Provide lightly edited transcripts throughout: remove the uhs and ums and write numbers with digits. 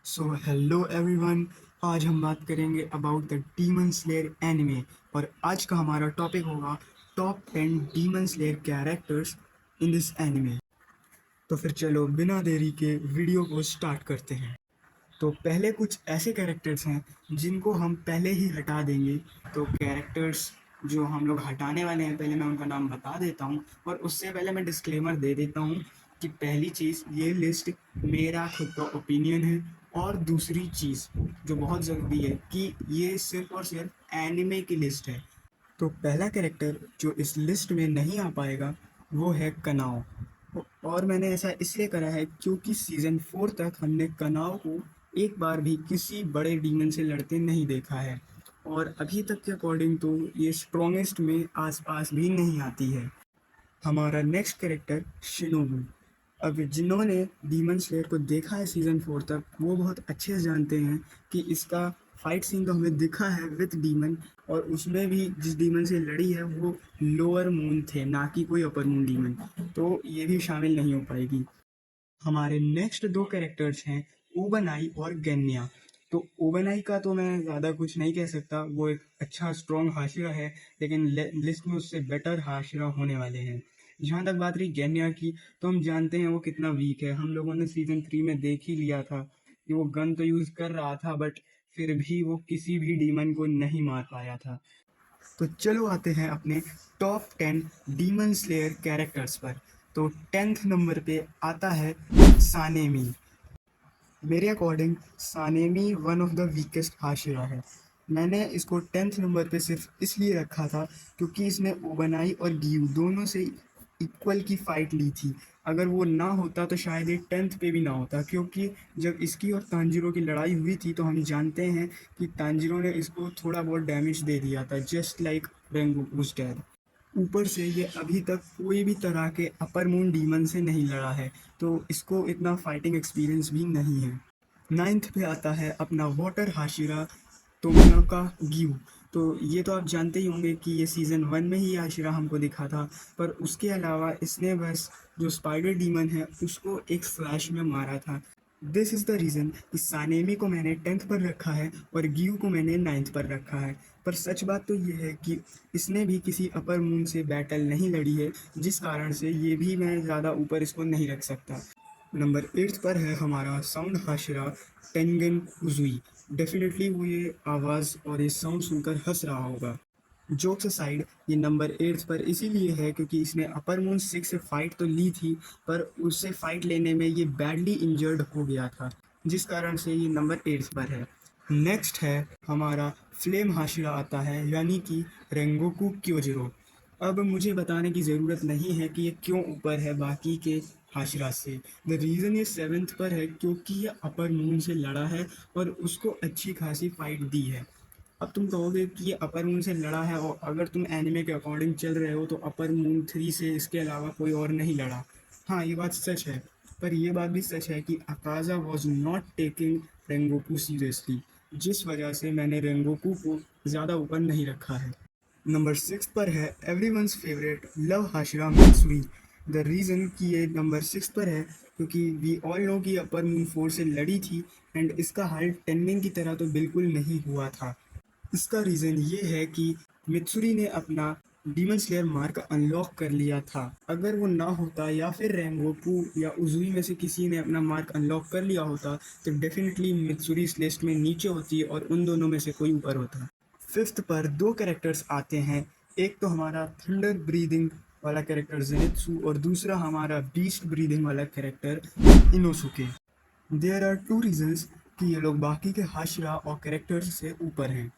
So hello everyone. आज हम बात करेंगे about the Demon slayer anime. और आज का हमारा टॉपिक होगा top 10 demon slayer characters in this anime. तो फिर चलो बिना देरी के वीडियो को स्टार्ट करते हैं। तो पहले कुछ ऐसे कैरेक्टर्स हैं जिनको हम पहले ही हटा देंगे। तो कैरेक्टर्स जो हम लोग हटाने वाले हैं, पहले मैं उनका नाम बता देता हूँ। और उससे पहले मैं डिस्क्लेमर दे देता हूँ कि पहली चीज़, ये लिस्ट मेरा खुद का ओपिनियन है। और दूसरी चीज़ जो बहुत ज़रूरी है कि ये सिर्फ और सिर्फ एनिमे की लिस्ट है। तो पहला कैरेक्टर जो इस लिस्ट में नहीं आ पाएगा वो है कनाओ। और मैंने ऐसा इसलिए करा है क्योंकि सीज़न 4 तक हमने कनाओ को एक बार भी किसी बड़े डीमन से लड़ते नहीं देखा है। और अभी तक के अकॉर्डिंग तो ये स्ट्रॉन्गेस्ट में आसपास भी नहीं आती है। हमारा नेक्स्ट कैरेक्टर शिनोबू। अब जिन्होंने डीमन स्लेयर को देखा है सीज़न 4 तक, वो बहुत अच्छे से जानते हैं कि इसका फाइट सीन तो हमें दिखा है विथ डीमन। और उसमें भी जिस डीमन से लड़ी है वो लोअर मून थे, ना कि कोई अपर मून डीमन। तो ये भी शामिल नहीं हो पाएगी। हमारे नेक्स्ट दो कैरेक्टर्स हैं ओबनाई और गेन्या। तो ओबनाई का तो मैं ज़्यादा कुछ नहीं कह सकता, वो एक अच्छा स्ट्रॉन्ग हाशिरा है, लेकिन लिस्ट में उससे बेटर हाशिरा होने वाले हैं। जहाँ तक बात रही गेन्या की, तो हम जानते हैं वो कितना वीक है। हम लोगों ने सीज़न 3 में देख ही लिया था कि वो गन तो यूज़ कर रहा था, बट फिर भी वो किसी भी डीमन को नहीं मार पाया था। तो चलो आते हैं अपने टॉप 10 डीमन स्लेयर कैरेक्टर्स पर। तो 10th नंबर पे आता है सानेमी। मेरे according Sanemi one of the weakest Hashira है। मैंने इसको 10th नंबर पे सिर्फ इसलिए रखा था क्योंकि इसने ओबनाई और गियू दोनों से इक्वल की फ़ाइट ली थी। अगर वो ना होता तो शायद ये 10th पे भी ना होता, क्योंकि जब इसकी और तांजिरो की लड़ाई हुई थी तो हम जानते हैं कि तांजिरो ने इसको थोड़ा बहुत डैमेज दे दिया था, जस्ट लाइक रेंगोकु's डेथ। ऊपर से ये अभी तक कोई भी तरह के अपर मून डीमन से नहीं लड़ा है, तो इसको इतना फाइटिंग एक्सपीरियंस भी नहीं है। 9th पे आता है अपना वाटर हाशिरा तोमियाका गिव। तो ये तो आप जानते ही होंगे कि ये सीज़न 1 में ही हाशिरा हमको दिखा था, पर उसके अलावा इसने बस जो स्पाइडर डीमन है उसको एक फ्लैश में मारा था। दिस इज़ द रीज़न कि सानेमी को मैंने 10th पर रखा है और गिव को मैंने 9th पर रखा है। पर सच बात तो ये है कि इसने भी किसी अपर मून से बैटल नहीं लड़ी है, जिस कारण से ये भी मैं ज़्यादा ऊपर इसको नहीं रख सकता। नंबर 8 पर है हमारा साउंड हाशिरा टेंगन उजुई। डेफिनेटली वो ये आवाज़ और ये साउंड सुनकर हंस रहा होगा। जोक्स असाइड, ये नंबर 8 पर इसीलिए है क्योंकि इसने अपर मून 6 से फाइट तो ली थी, पर उससे फाइट लेने में ये बैडली इंजर्ड हो गया था, जिस कारण से ये नंबर 8 पर है। नेक्स्ट है हमारा फ्लेम हाशिरा आता है, यानी कि रेंगोकू क्योजिरो। अब मुझे बताने की ज़रूरत नहीं है कि ये क्यों ऊपर है बाकी के हाशिरा से। द रीज़न ये 7th पर है क्योंकि ये अपर मून से लड़ा है और उसको अच्छी खासी फाइट दी है। अब तुम कहोगे कि ये अपर मून से लड़ा है, और अगर तुम एनिमे के अकॉर्डिंग चल रहे हो तो अपर मून 3 से इसके अलावा कोई और नहीं लड़ा। हाँ, ये बात सच है। पर ये बात भी सच है कि Akaza was not taking Rengoku seriously, जिस वजह से मैंने रेंगोकू को ज़्यादा ऊपर नहीं रखा है। नंबर 6 पर है everyone's favourite love Hashira Mitsuri. The reason कि ये नंबर 6 पर है क्योंकि वी ऑल नो कि अपर मून 4 से लड़ी थी, एंड इसका हल टेनमिन की तरह तो बिल्कुल नहीं हुआ था। इसका रीज़न ये है कि मित्सुरी ने अपना डीमन स्लेयर मार्क अनलॉक कर लिया था। अगर वो ना होता या फिर रेंगोकू या उजुई में से किसी ने अपना मार्क अनलॉक कर लिया होता तो डेफिनेटली मित्सुरी इस लिस्ट में नीचे होती और उन दोनों में से कोई ऊपर होता। 5th पर दो कैरेक्टर्स आते हैं। एक तो हमारा थंडर ब्रीदिंग वाला कैरेक्टर जेनित्सु और दूसरा हमारा बीस्ट ब्रीदिंग वाला character Inosuke. There are two reasons कि ये लोग बाकी के हाशिरा और कैरेक्टर्स से ऊपर हैं।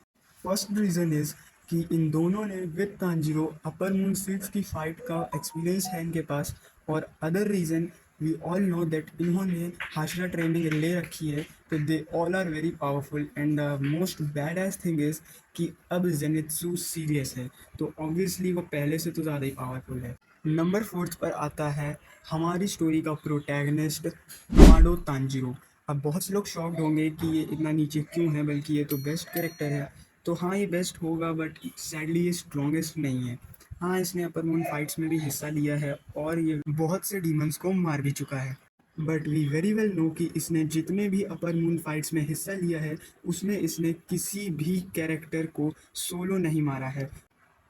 फर्स्ट रीज़न इज़ कि इन दोनों ने विद तांजिरो अपर मून 6 की फाइट का एक्सपीरियंस है इनके पास। और other reason, we all know that इन्होंने हाशिरा ट्रेनिंग ले रखी है, तो they all are very powerful. And the most badass thing is कि अब जेनित्सु सीरियस है, तो ऑब्वियसली वो पहले से तो ज़्यादा ही पावरफुल है। नंबर 4 पर आता है हमारी स्टोरी का प्रोटैगनिस्ट हमाडो तांजिरो। अब बहुत से लोग शॉक्ड होंगे कि ये इतना नीचे क्यों है, बल्कि ये तो बेस्ट कैरेक्टर है। तो हाँ, ये बेस्ट होगा, बट सैडली ये स्ट्रॉन्गेस्ट नहीं है। हाँ, इसने अपर मून फाइट्स में भी हिस्सा लिया है और ये बहुत से डीमंस को मार भी चुका है। But we very well know कि इसने जितने भी अपर मून फाइट्स में हिस्सा लिया है उसमें इसने किसी भी कैरेक्टर को सोलो नहीं मारा है।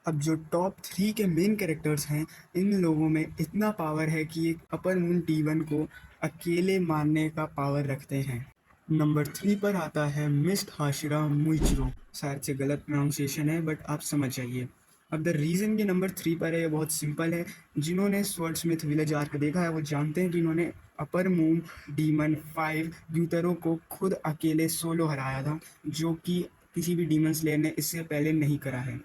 अब जो टॉप 3 के मेन कैरेक्टर्स हैं, इन लोगों में इतना पावर है कि एक अपर मून टी1 को अकेले मारने का पावर रखते हैं। नंबर 3 पर आता है मिस्ट हाशिरा मुइचिरो। शायद से गलत प्रोनाउंसिएशन है बट आप समझ जाइए। अब द रीज़न कि नंबर 3 पर है ये बहुत सिंपल है। जिन्होंने स्वर्डस्मिथ विलेज आर्क देखा है वो जानते हैं कि इन्होंने अपर मून डीमन 5 ग्यूटरो को खुद अकेले सोलो हराया था, जो कि किसी भी डीमन स्लेयर ने इससे पहले नहीं करा है।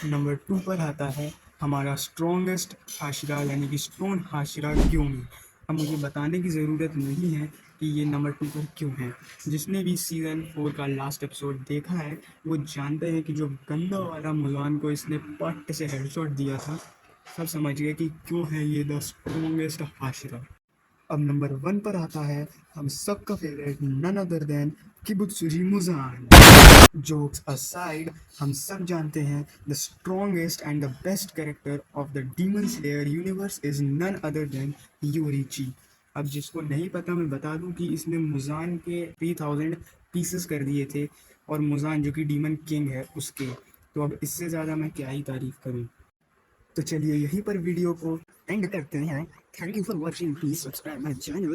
नंबर 2 पर आता है हमारा स्ट्रॉन्गेस्ट हाशिरा यानी कि स्टोन हाशिरा ग्योमी। अब मुझे बताने की ज़रूरत नहीं है कि ये नंबर 2 पर क्यों है। जिसने भी सीज़न 4 का लास्ट एपिसोड देखा है वो जानते हैं कि जो गंदा वाला मुलान को इसने पट से हेडशॉट दिया था, सब समझ गए कि क्यों है ये द स्ट्रॉन्गेस्ट हाशिरा। अब नंबर 1 पर आता है हम सबका favourite none other than Kibutsuji Muzan. Jokes aside, हम सब जानते हैं the strongest and the best character of the Demon Slayer universe is none other than Yoriichi. अब जिसको नहीं पता मैं बता दूं कि इसने मुजान के 3000 पीसेस कर दिए थे, और मुजान जो कि डीमन किंग है उसके। तो अब इससे ज़्यादा मैं क्या ही तारीफ करूं। तो चलिए यहीं पर वीडियो को एंड करते हैं। Thank you for watching, please subscribe my channel.